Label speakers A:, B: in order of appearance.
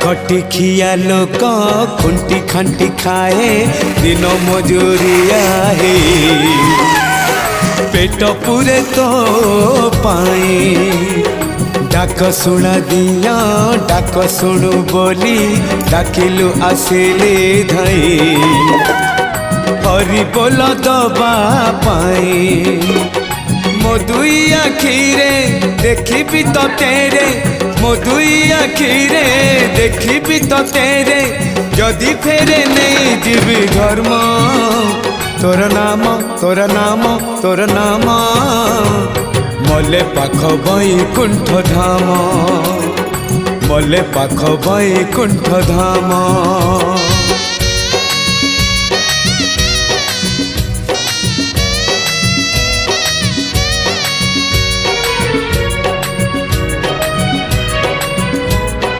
A: खटिखिया लोक खुंटी खांटी खाए दिन मजूरिया है पेट पूरे तो पाए डाक शुणा दिया डाक शुणु बोली डाकिलु आसिले धई हरि बोल दबा पाए मो दुई आखिरे देखी तो तेरे मो दुई आखिरे देखी तो तेरे जदि फेरे नहीं जीवी धर्म तोर नाम तोर नाम तोर नाम मले पाख बैकुंठ धाम मले पाख बैकुंठ धाम।